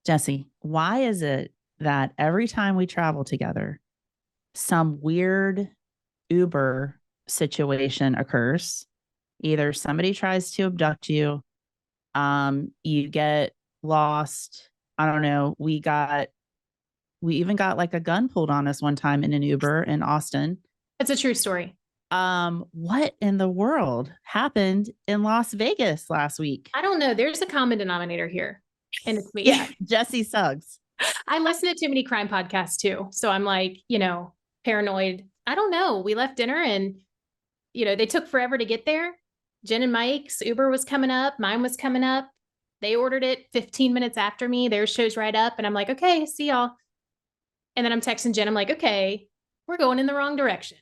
Jessie, why is it that every time we travel together, some weird Uber situation occurs? Either somebody tries to abduct you, you get lost. I don't know. We even got like a gun pulled on us one time in an Uber in Austin. It's a true story. What in the world happened in Las Vegas last week? I don't know. There's a common denominator here. And it's me. Yeah, Jessie Suggs. I listen to too many crime podcasts too. So I'm like, paranoid. I don't know. We left dinner and, they took forever to get there. Jen and Mike's Uber was coming up. Mine was coming up. They ordered it 15 minutes after me. Theirs shows right up. And I'm like, okay, see y'all. And then I'm texting Jen. I'm like, okay, we're going in the wrong direction.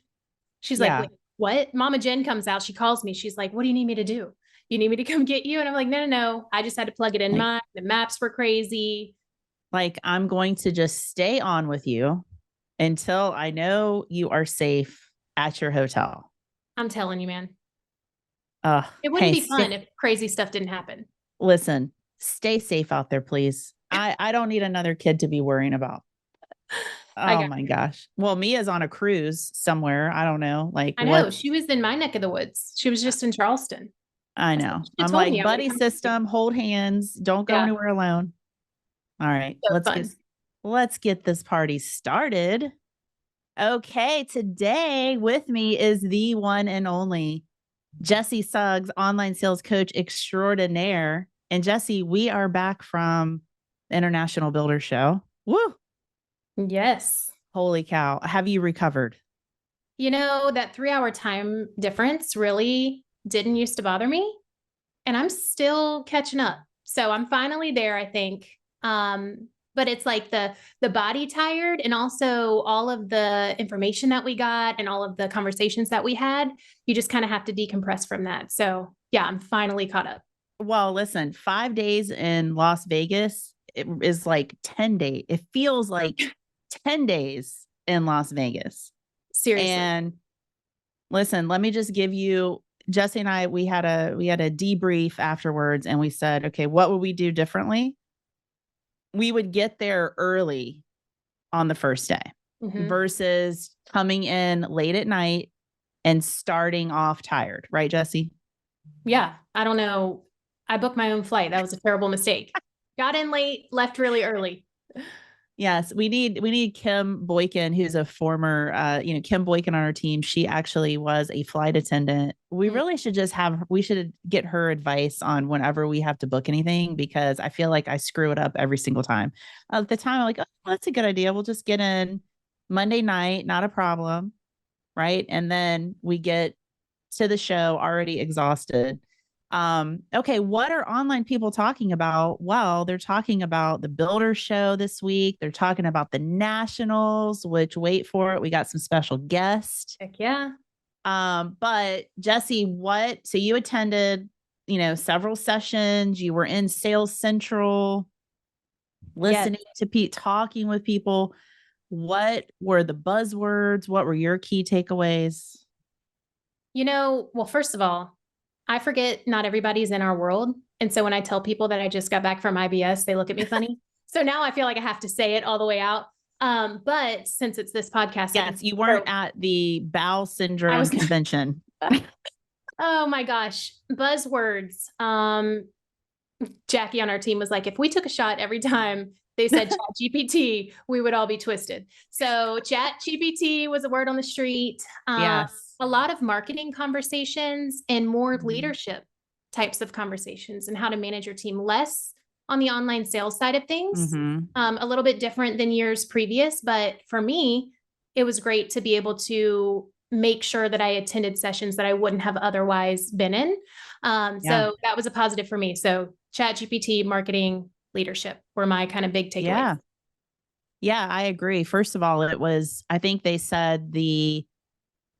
She's like, wait, what? Mama Jen comes out. She calls me. She's like, what do you need me to do? You need me to come get you? And I'm like, no. I just had to plug it in mine. The maps were crazy. Like, I'm going to just stay on with you until I know you are safe at your hotel. I'm telling you, man. It wouldn't be fun if crazy stuff didn't happen. Listen, stay safe out there, please. I don't need another kid to be worrying about. Oh my gosh. Well, Mia's on a cruise somewhere. I don't know. I know. She was in my neck of the woods. She was just in Charleston. I know. I'm like, buddy system, hold hands. Don't go anywhere alone. All right. So let's get this party started. Okay. Today with me is the one and only Jessie Suggs, online sales coach extraordinaire. And Jessie, we are back from the International Builder Show. Woo! Yes. Holy cow. Have you recovered? That 3-hour time difference really didn't used to bother me. And I'm still catching up. So I'm finally there, I think. But it's like the body tired, and also all of the information that we got and all of the conversations that we had, you just kind of have to decompress from that. So yeah, I'm finally caught up. Well, listen, 5 days in Las Vegas, it is like 10 days. It feels like 10 days in Las Vegas. Seriously. And listen, let me just give you, Jessie and I, we had a debrief afterwards, and we said, okay, what would we do differently? We would get there early on the first day versus coming in late at night and starting off tired. Right, Jessie? Yeah. I don't know. I booked my own flight. That was a terrible mistake. Got in late, left really early. Yes, we need Kim Boykin, who's a former, Kim Boykin on our team. She actually was a flight attendant. We really should we should get her advice on whenever we have to book anything, because I feel like I screw it up every single time. At the time, I'm like, oh, that's a good idea. We'll just get in Monday night, not a problem. Right. And then we get to the show already exhausted. Okay, what are online people talking about? Well, they're talking about the Builder Show this week. They're talking about the Nationals, which, wait for it, we got some special guests. Heck yeah. But Jessie, so you attended, several sessions. You were in Sales Central, listening to Pete, talking with people. What were the buzzwords? What were your key takeaways? Well, first of all, I forget not everybody's in our world. And so when I tell people that I just got back from IBS, they look at me funny. So now I feel like I have to say it all the way out. But since it's this podcast. Yes, you weren't at the bowel syndrome convention. Oh my gosh. Buzzwords. Jackie on our team was like, if we took a shot every time they said ChatGPT, we would all be twisted. So ChatGPT was a word on the street. Yes. A lot of marketing conversations and more leadership types of conversations, and how to manage your team, less on the online sales side of things. A little bit different than years previous. But for me, it was great to be able to make sure that I attended sessions that I wouldn't have otherwise been in. So that was a positive for me. So ChatGPT, marketing, leadership were my kind of big takeaways. Yeah, I agree. First of all, I think they said the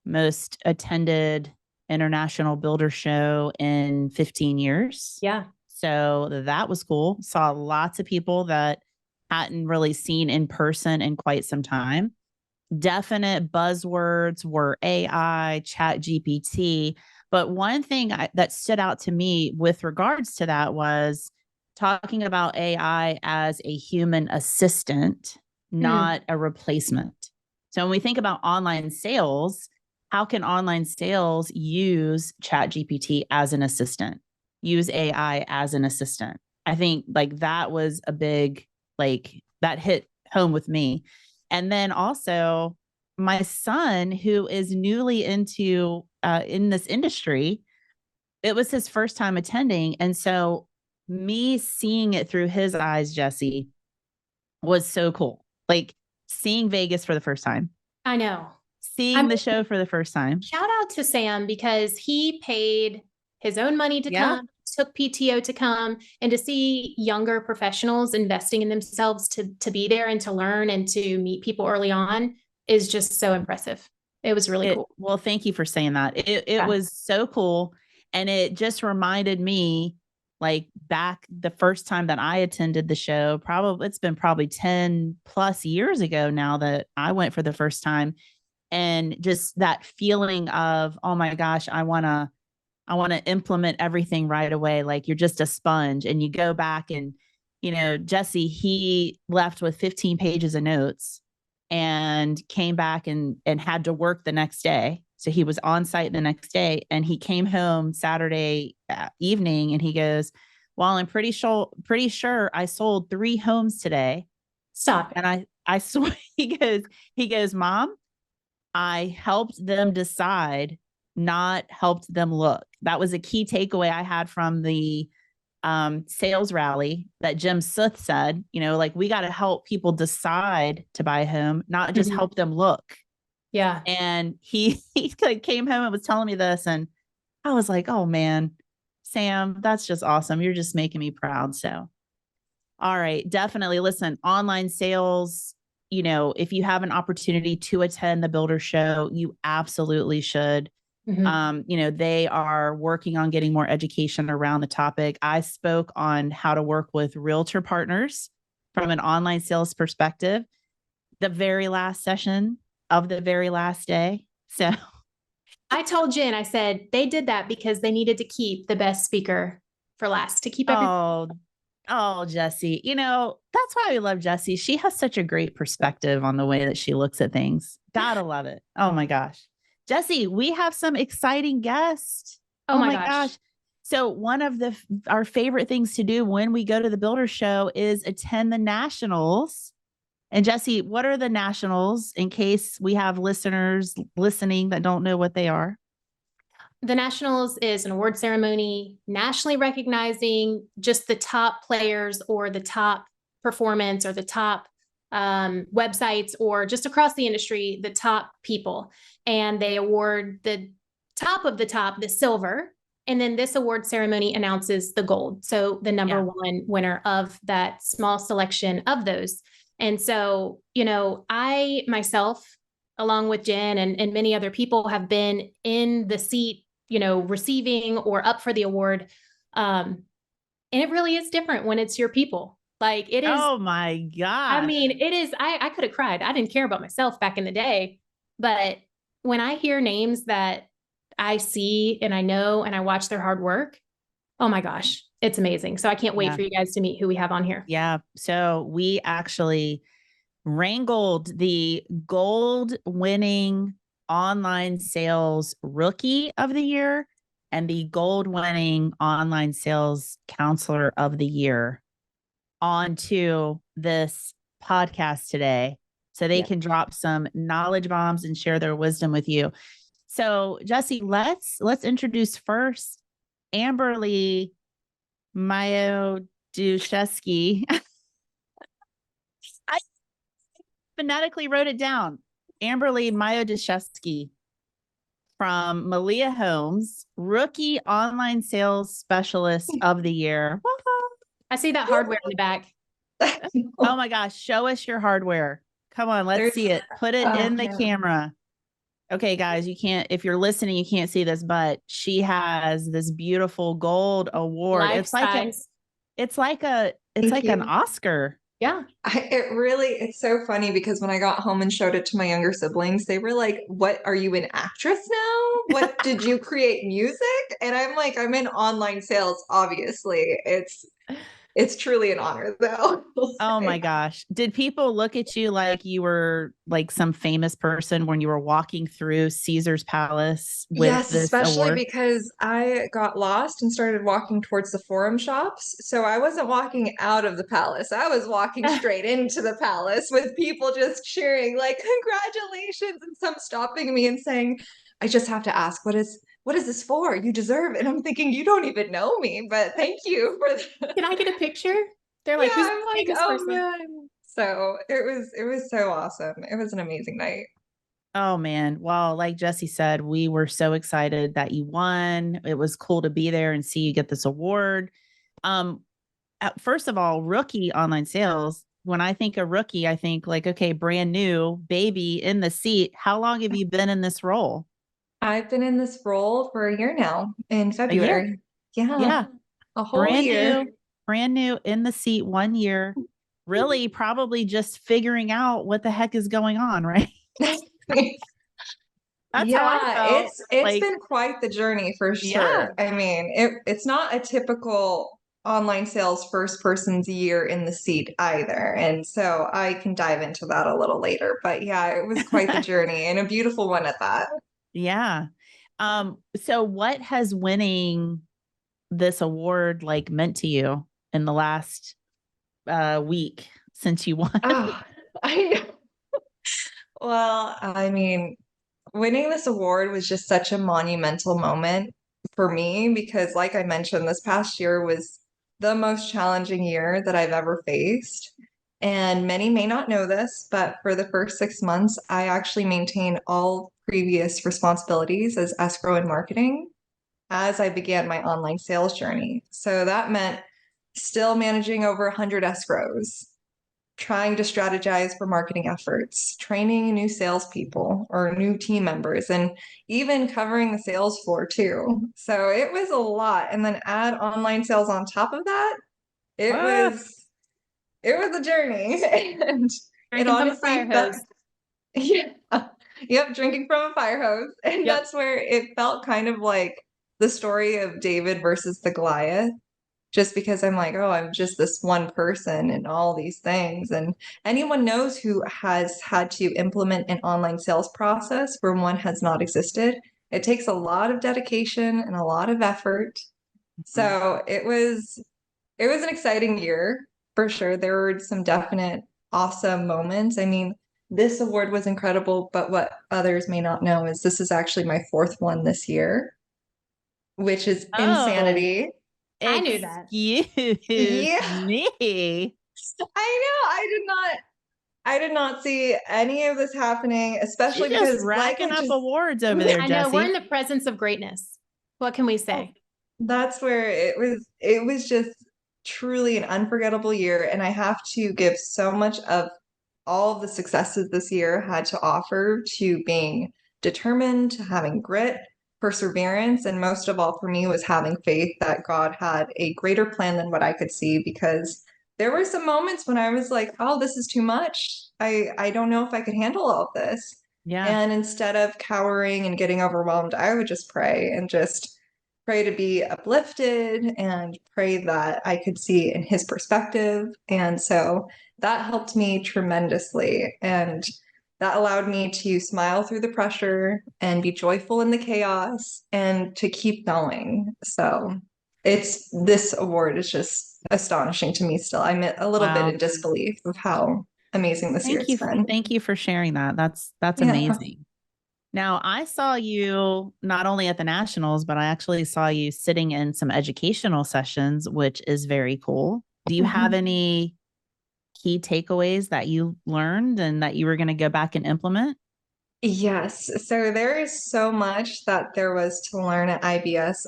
most attended International Builder Show in 15 years. Yeah. So that was cool. Saw lots of people that hadn't really seen in person in quite some time. Definite buzzwords were AI, ChatGPT. But one thing that stood out to me with regards to that was talking about AI as a human assistant, not a replacement. So when we think about online sales, how can online sales use ChatGPT as an assistant, use AI as an assistant? I think like that was a big, like that hit home with me. And then also my son, who is newly into in this industry, it was his first time attending. And so me seeing it through his eyes, Jessie, was so cool. Like seeing Vegas for the first time, I know. seeing the show for the first time. Shout out to Sam because he paid his own money to come, took PTO to come, and to see younger professionals investing in themselves to be there and to learn and to meet people early on is just so impressive. It was really cool. Well, thank you for saying that. It was so cool. And it just reminded me, like back the first time that I attended the show, it's been probably 10 plus years ago now that I went for the first time. And just that feeling of, oh my gosh, I want to implement everything right away. Like you're just a sponge and you go back and, Jessie, he left with 15 pages of notes and came back and had to work the next day. So he was on site the next day and he came home Saturday evening and he goes, well, I'm pretty sure I sold 3 homes today. Stop. And I swear he goes, Mom, I helped them decide, not helped them look. That was a key takeaway I had from the sales rally that Jim Suth said, like we got to help people decide to buy a home, not just help them look. Yeah. And he came home and was telling me this. And I was like, oh man, Sam, that's just awesome. You're just making me proud. So, all right, definitely listen, online sales, if you have an opportunity to attend the Builder Show, you absolutely should. They are working on getting more education around the topic. I spoke on how to work with realtor partners from an online sales perspective, the very last session of the very last day. So I told Jen, I said they did that because they needed to keep the best speaker for last to keep everything. Oh, Jessie, that's why we love Jessie. She has such a great perspective on the way that she looks at things. Gotta love it. Oh my gosh. Jessie, we have some exciting guests. Oh my gosh. So one of our favorite things to do when we go to the Builder Show is attend the Nationals. And Jessie, what are the Nationals in case we have listeners listening that don't know what they are? The Nationals is an award ceremony nationally recognizing just the top players or the top performance or the top websites or just across the industry, the top people. And they award the top of the top, the silver. And then this award ceremony announces the gold. So the number one winner of that small selection of those. And so, I myself, along with Jen and many other people have been in the seat, receiving or up for the award. And it really is different when it's your people. Like it is. Oh my God. I mean, it is. I could have cried. I didn't care about myself back in the day. But when I hear names that I see and I know and I watch their hard work, oh my gosh, it's amazing. So I can't wait for you guys to meet who we have on here. Yeah. So we actually wrangled the gold winning online sales rookie of the year and the gold winning online sales counselor of the year onto this podcast today so they can drop some knowledge bombs and share their wisdom with you. So Jessie, let's introduce first Amberly Mioduszewski. I phonetically wrote it down. Amberly Mioduszewski from Malia Homes, rookie online sales specialist of the year. I see that hardware in the back. Oh my gosh. Show us your hardware. Come on. Let's see it. Put it in the camera. Okay, guys, if you're listening, you can't see this, but she has this beautiful gold award. It's like an Oscar. Yeah. It's so funny because when I got home and showed it to my younger siblings, they were like, what, are you an actress now? What, did you create music? And I'm like, I'm in online sales, obviously. It's truly an honor, though. Oh my gosh. Did people look at you like you were like some famous person when you were walking through Caesar's Palace with Yes, this especially award? because I got lost and started walking towards the forum shops. So I wasn't walking out of the palace. I was walking straight into the palace with people just cheering, like, congratulations, and some stopping me and saying, I just have to ask, what is this for? You deserve it. And I'm thinking, you don't even know me, but thank you for Can I get a picture? They're Yeah, like, who's I'm the like, famous oh person? man. So it was so awesome. It was an amazing night. Oh man. Well, like Jessie said, we were so excited that you won. It was cool to be there and see you get this award. Um, First of all, rookie online sales. When I think of rookie, I think like, okay, brand new baby in the seat. How long have you been in this role? I've been in this role for a year now in A year. February. Yeah, Yeah. a whole Brand year. new, brand new in the seat 1 year. Really, probably just figuring out what the heck is going on, right? That's how I Yeah, felt. it's Like, been quite the journey for yeah. sure. I mean, it's not a typical online sales first person's year in the seat either. And so I can dive into that a little later. But yeah, it was quite the journey and a beautiful one at that. Yeah. So what has winning this award like meant to you in the last week since you won? Oh, I know. Well, I mean, winning this award was just such a monumental moment for me because, like I mentioned, this past year was the most challenging year that I've ever faced. And many may not know this, but for the first 6 months, I actually maintained all previous responsibilities as escrow and marketing as I began my online sales journey. So that meant still managing over 100 escrows, trying to strategize for marketing efforts, training new salespeople or new team members, and even covering the sales floor too. So it was a lot. And then add online sales on top of that, it Ah, was it was a journey. And it Drinking from a honestly fire felt hose. yeah. Yep, drinking from a fire hose. And yep. that's where it felt kind of like the story of David versus the Goliath just because I'm like, oh, I'm just this one person and all these things. And anyone knows who has had to implement an online sales process where one has not existed. It takes a lot of dedication and a lot of effort. Mhm. So it was an exciting year for sure. There were some definite awesome moments. I mean, this award was incredible, but what others may not know is this is actually my fourth one this year, which is Oh, insanity. I knew that. excuse Yeah. me. I know. I did not see any of this happening, She's especially just because like racking I up just awards over there, I know we're in Jessie. the presence of greatness. What can we say? that's where it was just truly an unforgettable year. And I have to give so much of all of the successes this year had to offer to being determined, to having grit, perseverance, and most of all for me was having faith that God had a greater plan than what I could see because there were some moments when I was like, oh, this is too much. I don't know if I could handle all of this. Yeah. And instead of cowering and getting overwhelmed, I would just pray and just pray to be uplifted and pray that I could see in his perspective. And so that helped me tremendously. And that allowed me to smile through the pressure and be joyful in the chaos and to keep going. So this award is just astonishing to me still. I'm a little bit in Wow. disbelief of how amazing this Thank year's you. been. Thank you for sharing that. That's Yeah. amazing. Now, I saw you not only at the Nationals, but I actually saw you sitting in some educational sessions, which is very cool. Do you have Mhm. any key takeaways that you learned and that you were going to go back and implement? Yes. So there is so much that there was to learn at IBS.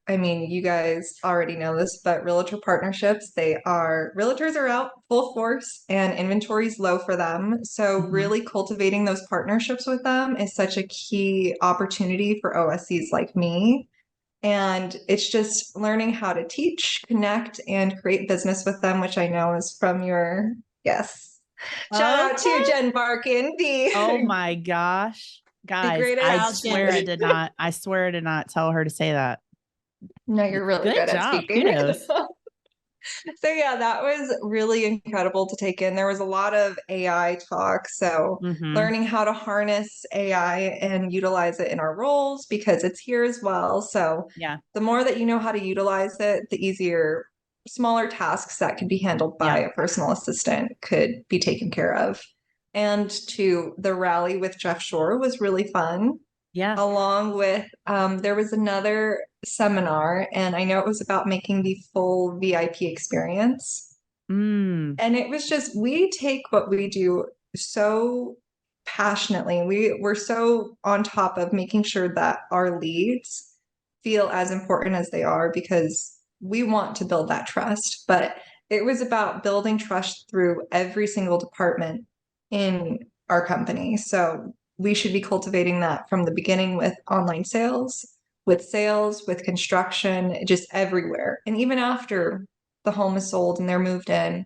I mean, you guys already know this, but realtor partnerships, realtors are out full force and inventory's low for them. So Mhm. really cultivating those partnerships with them is such a key opportunity for OSCs like me. And it's just learning how to teach, connect, and create business with them, which I know is from yes. Shout out to Okay. Jen Barkan, Oh the my gosh. the Guys, I Proud greatest. swear I Jen. did not. I swear I did not tell her to say that. No, you're really Good good at job. speaking. Kudos. So yeah, that was really incredible to take in. There was a lot of AI talk. So learning how to harness AI and utilize it in our roles because it's here as well. So Yeah. the more that you know how to utilize it, the easier smaller tasks that could be handled by a personal assistant could be taken care of. And to the rally with Jeff Shore was really fun. Yeah. Along with, there was another seminar, and I know it was about making the full VIP experience. And it was just, we take what we do so passionately. We're so on top of making sure that our leads feel as important as they are because we want to build that trust. But it was about building trust through every single department in our company. So we should be cultivating that from the beginning with online sales, with construction, just everywhere. And even after the home is sold and they're moved in,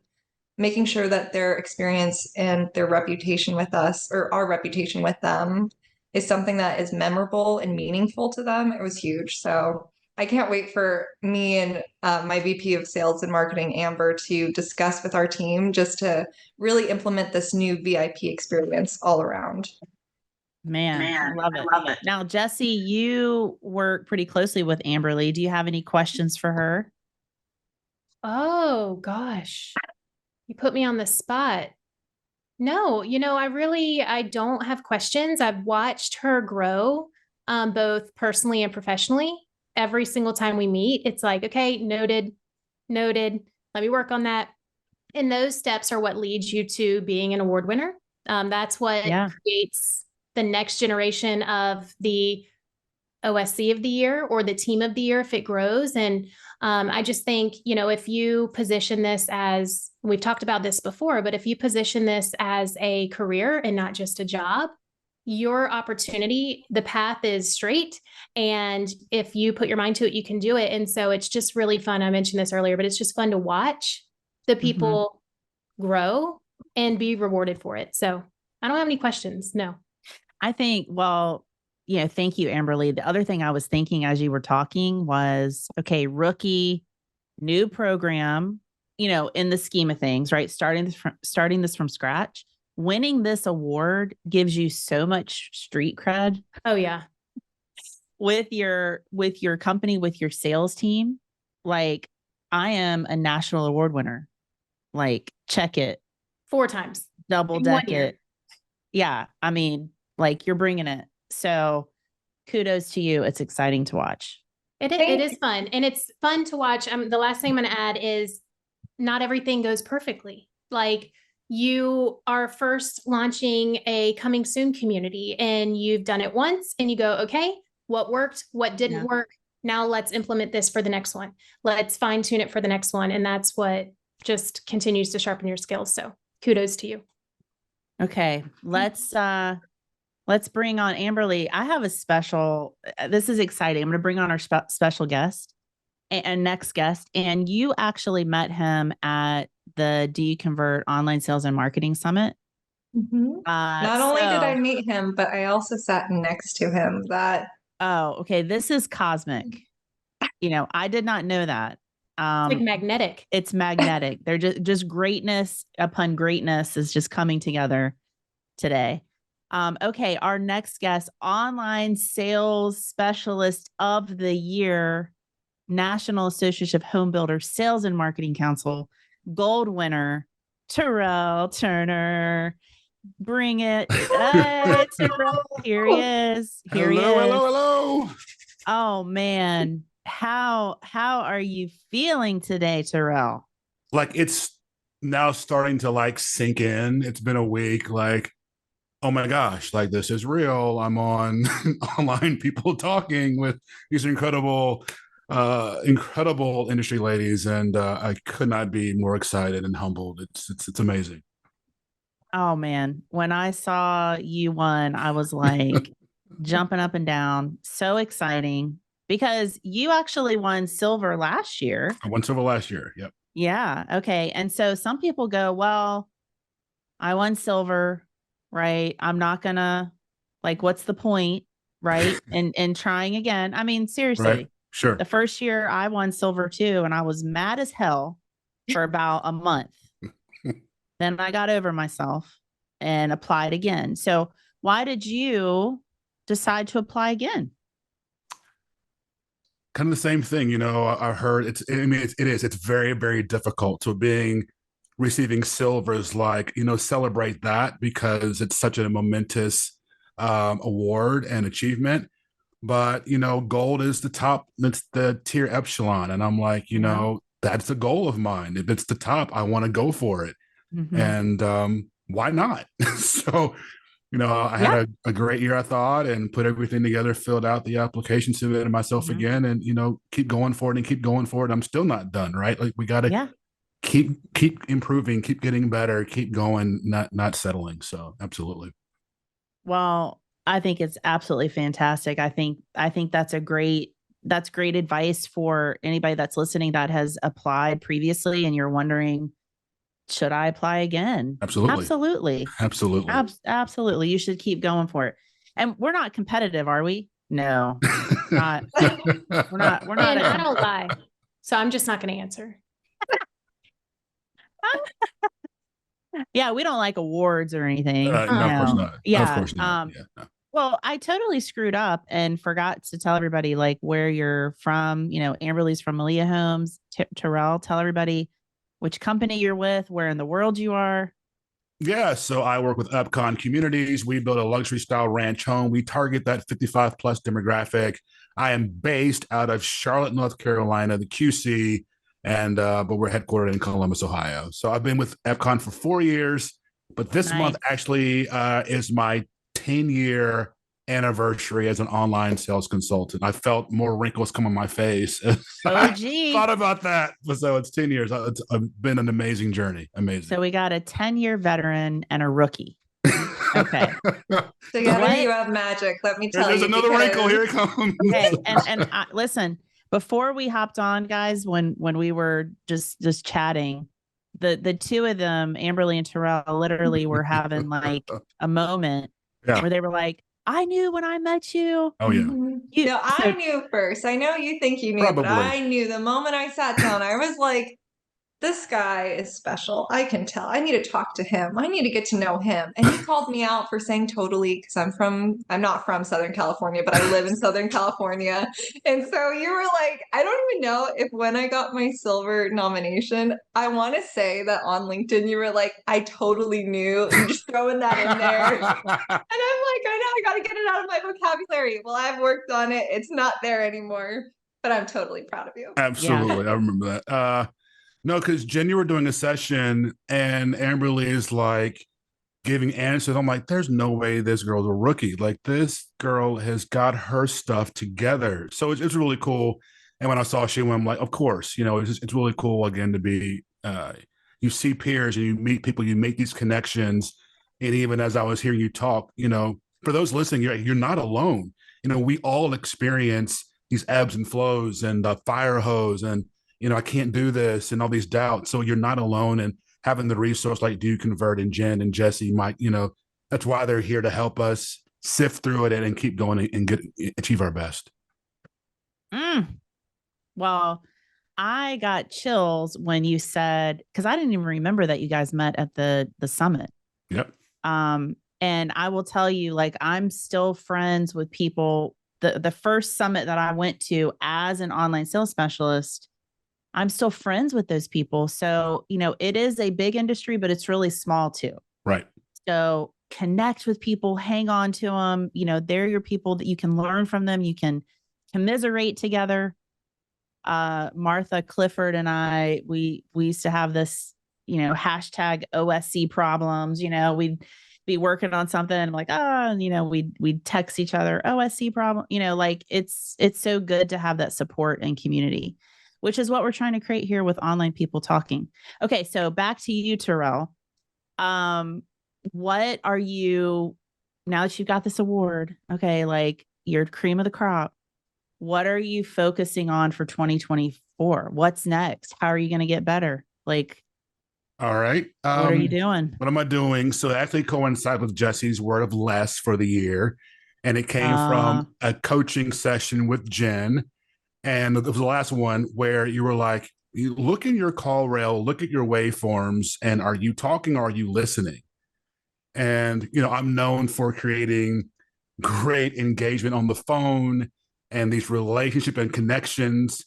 making sure that their experience and their reputation with us or our reputation with them is something that is memorable and meaningful to them. It was huge. So I can't wait for me and my VP of sales and marketing, Amber, to discuss with our team just to really implement this new VIP experience all around. Man, I love it. Now, Jessie, you work pretty closely with Amberly. Do you have any questions for her? Oh gosh, you put me on the spot. No, I don't have questions. I've watched her grow, both personally and professionally. Every single time we meet, it's like, okay, noted. Let me work on that. And those steps are what leads you to being an award winner. That's what creates the next generation of the OSC of the year or the team of the year if it grows. And I just think, if you position this as, we've talked about this before, but if you position this as a career and not just a job, your opportunity, the path is straight. And if you put your mind to it, you can do it. And so it's just really fun. I mentioned this earlier, but it's just fun to watch the people grow and be rewarded for it. So I don't have any questions. No. I think, thank you, Amberly. The other thing I was thinking as you were talking was, okay, rookie, new program, in the scheme of things, right? Starting this from scratch, winning this award gives you so much street cred. Oh yeah. With your company, with your sales team. Like, I am a national award winner. Like, check it. 4 times. Double deck it. Yeah. I mean, like, you're bringing it. So kudos to you. It's exciting to watch. It is fun. And it's fun to watch. The last thing I'm going to add is not everything goes perfectly. Like, you are first launching a coming soon community and you've done it once and you go, okay, what worked? What didn't work? Now let's implement this for the next one. Let's fine tune it for the next one. And that's what just continues to sharpen your skills. So kudos to you. Okay. Let's bring on Amberly. I have a special, this is exciting. I'm going to bring on our special guest and next guest. And you actually met him at the Do You Convert Online Sales and Marketing Summit. Not only did I meet him, but I also sat next to him. Okay. This is cosmic. I did not know that. It's like magnetic. It's magnetic. They're just greatness upon greatness is just coming together today. Okay. Our next guest, Online Sales Specialist of the Year, National Association of Home Builders Sales and Marketing Council, gold winner, Terrell Turner. Bring it. Hey, Terrell. Here he is. Hello. Oh man. How are you feeling today, Terrell? Like, it's now starting to sink in. It's been a week. Like, oh my gosh, like, this is real. I'm on online people talking with these incredible industry ladies, and I could not be more excited and humbled. It's amazing. Oh man, when I saw you won, I was like jumping up and down. So exciting because you actually won silver last year. I won silver last year. Yep. Yeah. Okay. And so some people go, well, I won silver, right? I'm not gonna, what's the point? Right. and trying again. I mean, seriously. Right. Sure. The first year I won silver too, and I was mad as hell for about a month. Then I got over myself and applied again. So why did you decide to apply again? Kind of the same thing, you know. I heard it's very, very difficult. So receiving silver is like, you know, celebrate that because it's such a momentous award and achievement. But, you know, gold is the top, that's the tier epsilon. And I'm like, you know, that's a goal of mine. If it's the top, I want to go for it. And why not? So, you know, I had a great year, I thought, and put everything together, filled out the application, submitted myself again, and, you know, keep going for it and keep going for it. I'm still not done, right? Like we got to keep improving, keep getting better, keep going, not settling. So absolutely. Well, I think it's absolutely fantastic. I think that's great advice for anybody that's listening that has applied previously and you're wondering, should I apply again? Absolutely. Absolutely. You should keep going for it. And we're not competitive, are we? No, not. We're not. And I don't lie. So I'm just not going to answer. Yeah, we don't like awards or anything. No, of course not. Yeah. Of course not. No. Well, I totally screwed up and forgot to tell everybody like where you're from. You know, Amberly's from Malia Homes. Terrell, tell everybody which company you're with, where in the world you are. Yeah, so I work with Epcon Communities. We build a luxury style ranch home. We target that 55 plus demographic. I am based out of Charlotte, North Carolina, the QC, and but we're headquartered in Columbus, Ohio. So I've been with Epcon for 4 years, but this month actually is my 10-year anniversary as an online sales consultant. I felt more wrinkles come on my face. I thought about that. So it's 10 years. It's been an amazing journey. Amazing. So we got a 10-year veteran and a rookie. Okay. Together you have magic. Let me tell you. There's another wrinkle. Here it comes. Okay. And listen, before we hopped on, guys, when we were just chatting, the two of them, Amberly and Terrell, literally were having like a moment where they were like, I knew when I met you. Oh, yeah. No, I knew first. I know you think you knew, but I knew the moment I sat down. I was like, this guy is special. I can tell. I need to talk to him. I need to get to know him. And he called me out for saying totally, because I'm not from Southern California, but I live in Southern California. And so you were like, I don't even know if when I got my silver nomination, I want to say that on LinkedIn, you were like, I totally knew. You're just throwing that in there. And I'm like, I know, I got to get it out of my vocabulary. Well, I've worked on it. It's not there anymore, but I'm totally proud of you. Absolutely. Yeah. I remember that. No, because Jen, you were doing a session and Amberly is like giving answers. I'm like, there's no way this girl's a rookie. Like this girl has got her stuff together. So it's really cool. And when I saw she went, I'm like, of course, you know, it's really cool again to be, you see peers and you meet people, you make these connections. And even as I was hearing you talk, you know, for those listening, you're not alone. You know, we all experience these ebbs and flows and the fire hose and, you know, I can't do this and all these doubts. So you're not alone, and having the resource like Do Convert and Jen and Jessie might, you know, that's why they're here to help us sift through it and keep going and achieve our best. Well, I got chills when you said, because I didn't even remember that you guys met at the summit. Yep. And I will tell you, like, I'm still friends with people. The first summit that I went to as an online sales specialist, I'm still friends with those people. So, you know, it is a big industry, but it's really small too. Right. So connect with people, hang on to them. You know, they're your people that you can learn from them. You can commiserate together. Martha Clifford and I, we used to have this, you know, hashtag OSC problems. You know, we'd be working on something and like, you know, we'd text each other, OSC problem, you know, like it's so good to have that support and community, which is what we're trying to create here with Online People Talking. Okay. So back to you, Terrell. What are you, now that you've got this award, okay, like you're cream of the crop, what are you focusing on for 2024? What's next? How are you going to get better? Like, all right. What are you doing? What am I doing? So it actually coincides with Jessie's word of less for the year. And it came from a coaching session with Jen. And it was the last one where you were like, you look in your call rail, look at your waveforms, and are you talking or are you listening? And, I'm known for creating great engagement on the phone and these relationship and connections.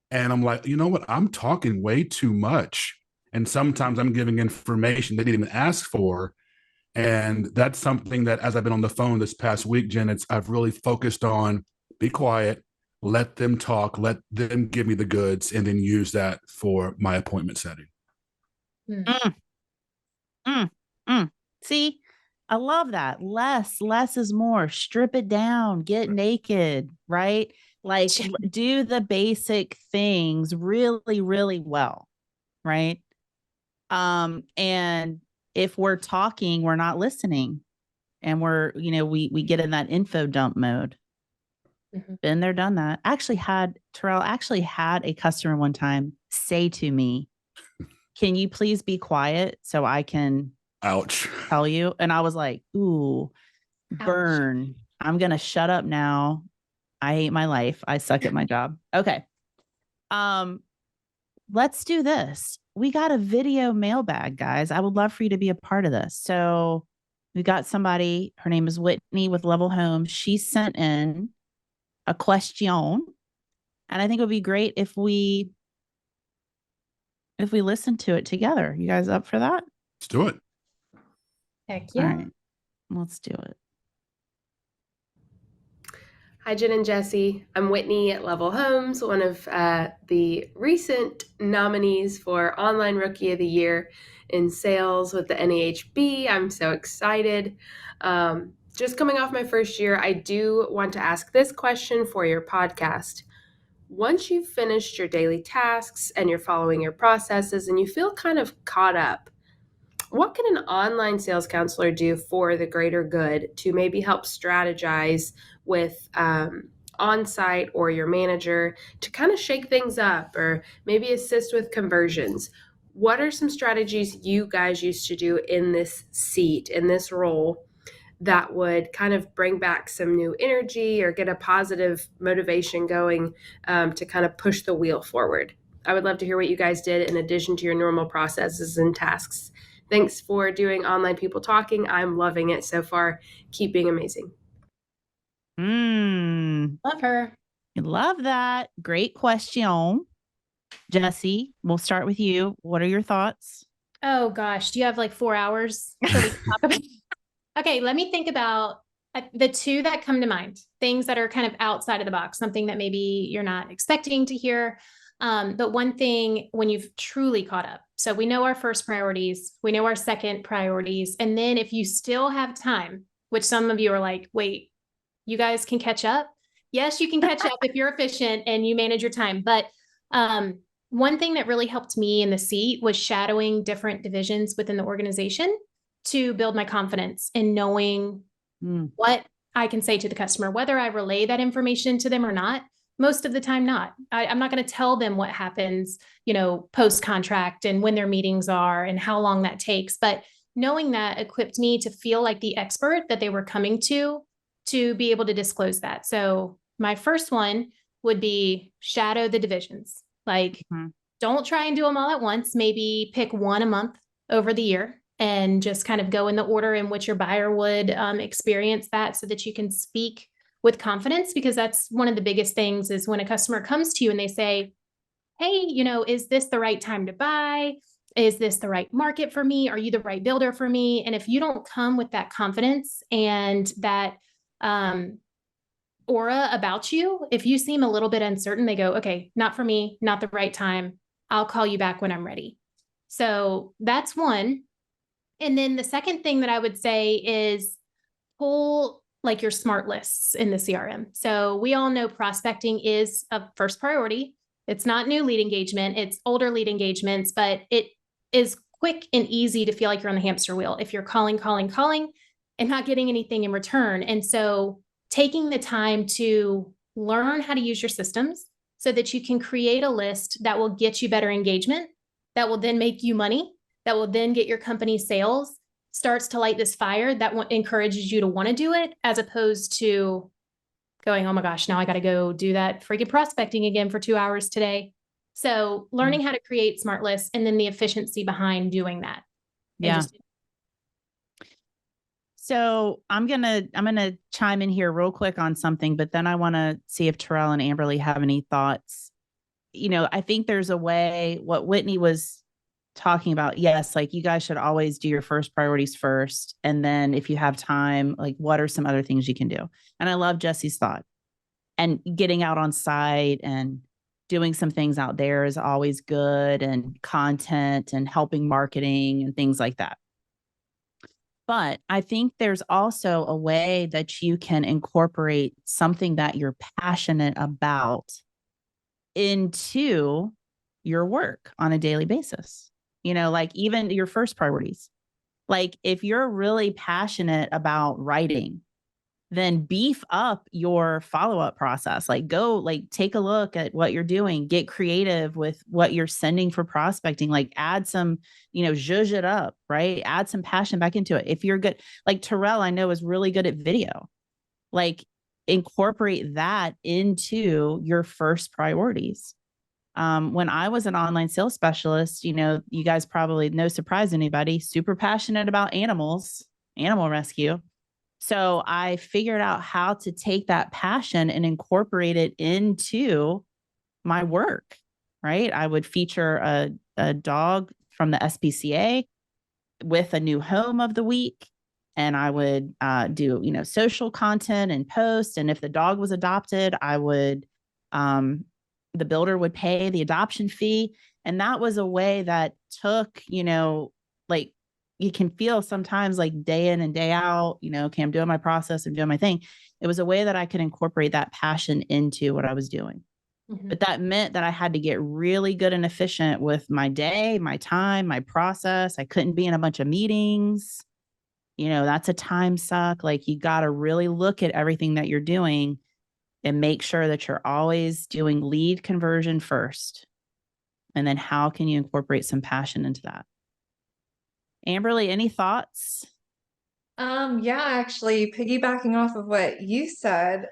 And I'm like, you know what? I'm talking way too much. And sometimes I'm giving information they didn't even ask for. And that's something that, as I've been on the phone this past week, Jen, I've really focused on: be quiet, let them talk, let them give me the goods, and then use that for my appointment setting. Mm. Mm. Mm. See, I love that. Less is more. Strip it down, get naked, right? Like do the basic things really, really well, right? And if we're talking, we're not listening, and we get in that info dump mode. Mm-hmm. Been there, done that. Terrell actually had a customer one time say to me, "Can you please be quiet so I can ouch tell you?" And I was like, ooh, burn. Ouch. I'm going to shut up now. I hate my life. I suck at my job. Okay. Let's do this. We got a video mailbag, guys. I would love for you to be a part of this. So we got somebody, her name is Whitney with Level Home. She sent in a question. And I think it would be great if we listen to it together. You guys up for that? Let's do it. Heck yeah. All right. Let's do it. Hi, Jen and Jessie. I'm Whitney at Level Homes, one of the recent nominees for Online Rookie of the Year in sales with the NAHB. I'm so excited. Just coming off my first year, I do want to ask this question for your podcast. Once you've finished your daily tasks and you're following your processes and you feel kind of caught up, what can an online sales counselor do for the greater good to maybe help strategize with on-site or your manager to kind of shake things up or maybe assist with conversions? What are some strategies you guys used to do in this seat, in this role, that would kind of bring back some new energy or get a positive motivation going to kind of push the wheel forward? I would love to hear what you guys did in addition to your normal processes and tasks. Thanks for doing Online People Talking. I'm loving it so far. Keep being amazing. Love her. Love that. Great question. Jessie, we'll start with you. What are your thoughts? Oh gosh. Do you have like 4 hours so we can talk about? Okay. Let me think about the two that come to mind, things that are kind of outside of the box, something that maybe you're not expecting to hear. But one thing, when you've truly caught up, so we know our first priorities, we know our second priorities. And then if you still have time, which some of you are like, wait, you guys can catch up. Yes, you can catch up if you're efficient and you manage your time. But one thing that really helped me in the seat was shadowing different divisions within the organization to build my confidence in knowing what I can say to the customer, whether I relay that information to them or not. Most of the time, not. I'm not going to tell them what happens, post-contract and when their meetings are and how long that takes. But knowing that equipped me to feel like the expert that they were coming to be able to disclose that. So my first one would be shadow the divisions. Like, don't try and do them all at once. Maybe pick one a month over the year and just kind of go in the order in which your buyer would experience that, so that you can speak with confidence, because that's one of the biggest things is when a customer comes to you and they say, hey, is this the right time to buy? Is this the right market for me? Are you the right builder for me? And if you don't come with that confidence and that aura about you, if you seem a little bit uncertain, they go, okay, not for me, not the right time. I'll call you back when I'm ready. So that's one. And then the second thing that I would say is pull like your smart lists in the CRM. So we all know prospecting is a first priority. It's not new lead engagement, it's older lead engagements, but it is quick and easy to feel like you're on the hamster wheel if you're calling and not getting anything in return. And so taking the time to learn how to use your systems so that you can create a list that will get you better engagement, that will then make you money, that will then get your company sales, starts to light this fire that encourages you to want to do it, as opposed to going, oh my gosh, now I got to go do that freaking prospecting again for 2 hours today. So learning how to create smart lists and then the efficiency behind doing that. Yeah. So I'm gonna chime in here real quick on something, but then I want to see if Terrell and Amberly have any thoughts. I think there's a way, what Whitney was talking about. Yes, like you guys should always do your first priorities first. And then if you have time, like what are some other things you can do? And I love Jessie's thought. And getting out on site and doing some things out there is always good, and content and helping marketing and things like that. But I think there's also a way that you can incorporate something that you're passionate about into your work on a daily basis. Like even your first priorities. Like if you're really passionate about writing, then beef up your follow-up process. Like go, like take a look at what you're doing, get creative with what you're sending for prospecting, like add some, zhuzh it up, right? Add some passion back into it. If you're good, like Terrell, I know is really good at video, like incorporate that into your first priorities. When I was an online sales specialist, you guys probably, no surprise to anybody, super passionate about animals, animal rescue. So I figured out how to take that passion and incorporate it into my work, right? I would feature a dog from the SPCA with a new home of the week. And I would do, social content and post. And if the dog was adopted, I would, the builder would pay the adoption fee. And that was a way that took, like, you can feel sometimes like day in and day out, okay, I'm doing my process, I'm doing my thing. It was a way that I could incorporate that passion into what I was doing. Mm-hmm. But that meant that I had to get really good and efficient with my day, my time, my process. I couldn't be in a bunch of meetings. That's a time suck. Like you got to really look at everything that you're doing and make sure that you're always doing lead conversion first. And then how can you incorporate some passion into that? Amberly, any thoughts? Yeah, actually piggybacking off of what you said,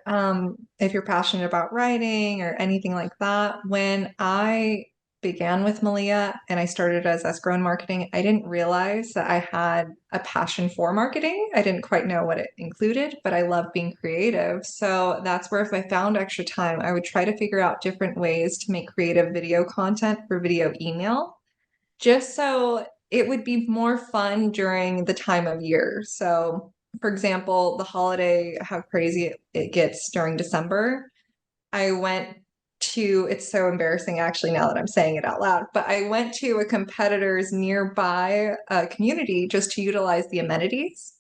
if you're passionate about writing or anything like that, when I began with Malia and I started as escrow and marketing, I didn't realize that I had a passion for marketing. I didn't quite know what it included, but I love being creative. So that's where if I found extra time, I would try to figure out different ways to make creative video content for video email, just so it would be more fun during the time of year. So, for example, the holiday, how crazy it gets during December. I went to, it's so embarrassing actually now that I'm saying it out loud, but I went to a competitor's nearby community just to utilize the amenities.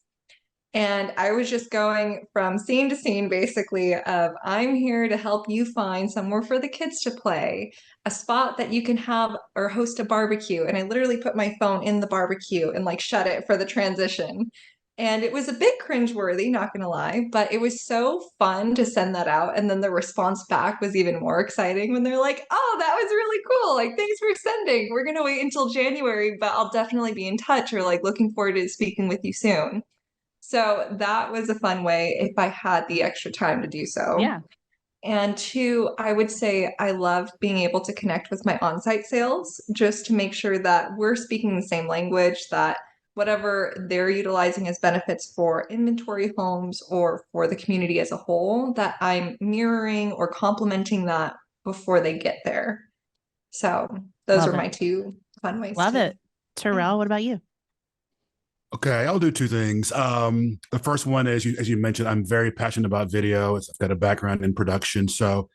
And I was just going from scene to scene, basically, of I'm here to help you find somewhere for the kids to play, a spot that you can have or host a barbecue. And I literally put my phone in the barbecue and like shut it for the transition. And it was a bit cringeworthy, not gonna lie, but it was so fun to send that out. And then the response back was even more exciting when they're like, oh, that was really cool. Like, thanks for sending. We're gonna wait until January, but I'll definitely be in touch, or like looking forward to speaking with you soon. So that was a fun way if I had the extra time to do so. Yeah. And two, I would say I loved being able to connect with my on-site sales just to make sure that we're speaking the same language, that whatever they're utilizing as benefits for inventory homes or for the community as a whole, that I'm mirroring or complementing that before they get there. So those are my two fun ways. Love it. Terrell, what about you? Okay, I'll do two things. The first one is, as you mentioned, I'm very passionate about video. I've got a background in production. So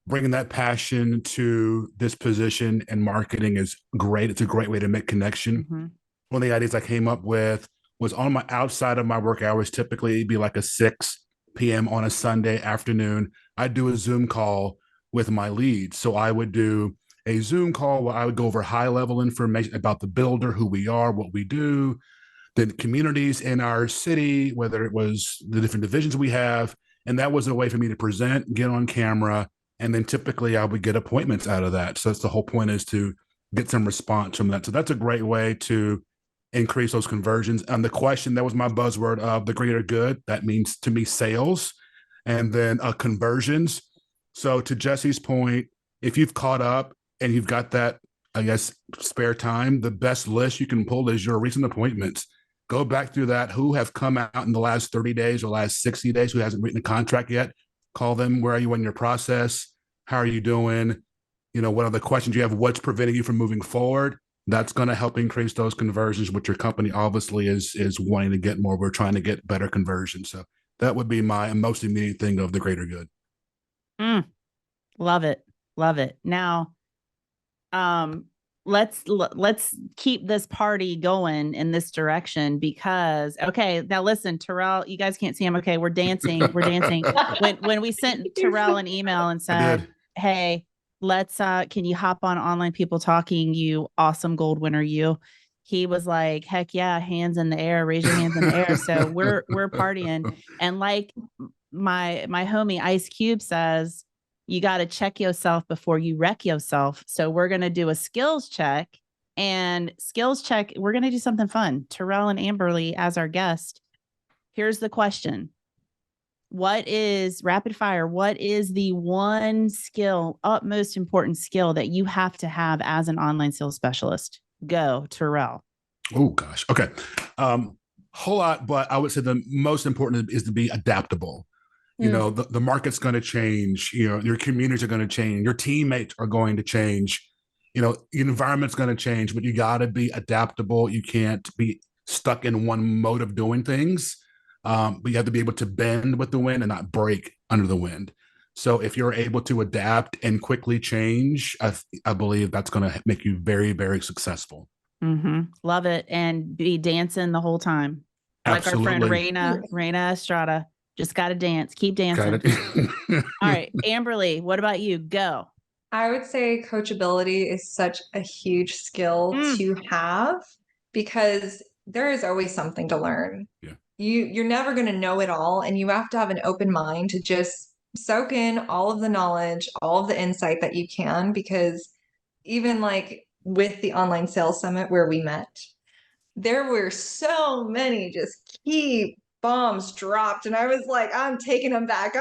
bringing that passion to this position in marketing is great. It's a great way to make connection. Mm-hmm. One of the ideas I came up with was on my outside of my work hours, typically be like a 6 p.m. on a Sunday afternoon. I'd do a Zoom call with my leads. So I would do a Zoom call where I would go over high level information about the builder, who we are, what we do, the communities in our city, whether it was the different divisions we have. And that was a way for me to present, get on camera, and then typically I would get appointments out of that. So that's the whole point, is to get some response from that. So that's a great way to increase those conversions. And the question, that was my buzzword of the greater good. That means to me sales, and then conversions. So to Jessie's point, if you've caught up and you've got that, I guess, spare time, the best list you can pull is your recent appointments. Go back through that. Who have come out in the last 30 days or last 60 days who hasn't written a contract yet? Call them. Where are you in your process? How are you doing? What are the questions you have? What's preventing you from moving forward? That's going to help increase those conversions, which your company obviously is wanting to get more. We're trying to get better conversions. So that would be my most immediate thing of the greater good. Love it. Love it. Now, let's keep this party going in this direction because, okay, now listen, Terrell, you guys can't see him. Okay. We're dancing. When we sent Terrell an email and said, hey, let's, can you hop on Online People Talking, you awesome gold winner, you, he was like, heck yeah, hands in the air, raise your hands in the air. So we're partying. And like my homie Ice Cube says, you got to check yourself before you wreck yourself. So we're going to do a skills check, and we're going to do something fun. Terrell and Amberly as our guest. Here's the question. What is rapid fire? What is the one skill, utmost important skill that you have to have as an online sales specialist? Go, Terrell. Oh gosh. Okay. Whole lot, but I would say the most important is to be adaptable. The market's going to change, your communities are going to change, your teammates are going to change, your environment's going to change, but you got to be adaptable. You can't be stuck in one mode of doing things. But you have to be able to bend with the wind and not break under the wind. So if you're able to adapt and quickly change, I believe that's going to make you very, very successful. Love it. And be dancing the whole time. Absolutely. Like our friend Reina Estrada. Just got to dance. Keep dancing. All right. Amberly, what about you? Go. I would say coachability is such a huge skill to have because there is always something to learn. Yeah. You're never going to know it all, and you have to have an open mind to just soak in all of the knowledge, all of the insight that you can, because even like with the online sales summit where we met, there were so many just key bombs dropped, and I was like, I'm taking them back.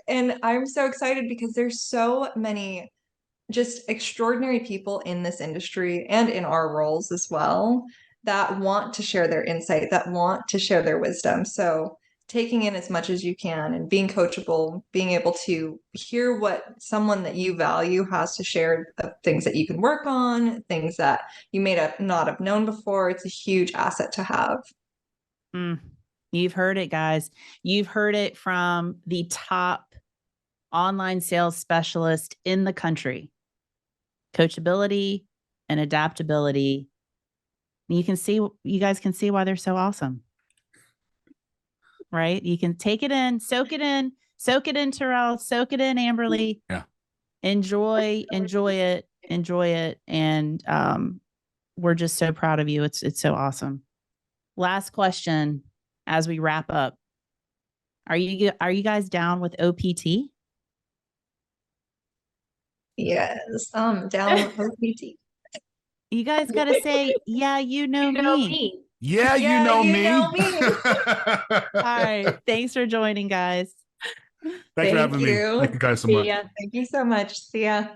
And I'm so excited because there's so many just extraordinary people in this industry and in our roles as well that want to share their insight, that want to share their wisdom. So taking in as much as you can and being coachable, being able to hear what someone that you value has to share, things that you can work on, things that you may not have known before. It's a huge asset to have. You've heard it, guys. You've heard it from the top online sales specialist in the country. Coachability and adaptability. You guys can see why they're so awesome. Right? You can take it in, soak it in, Terrell, soak it in, Amberly. Yeah. Enjoy it. And we're just so proud of you. It's so awesome. Last question as we wrap up. Are you guys down with OPT? Yes, I'm down with OPT. You guys got to say, yeah, you know me. Yeah, you know me. All right. Thanks for joining, guys. Thanks for having me. Thank you guys so much. Thank you so much. See ya.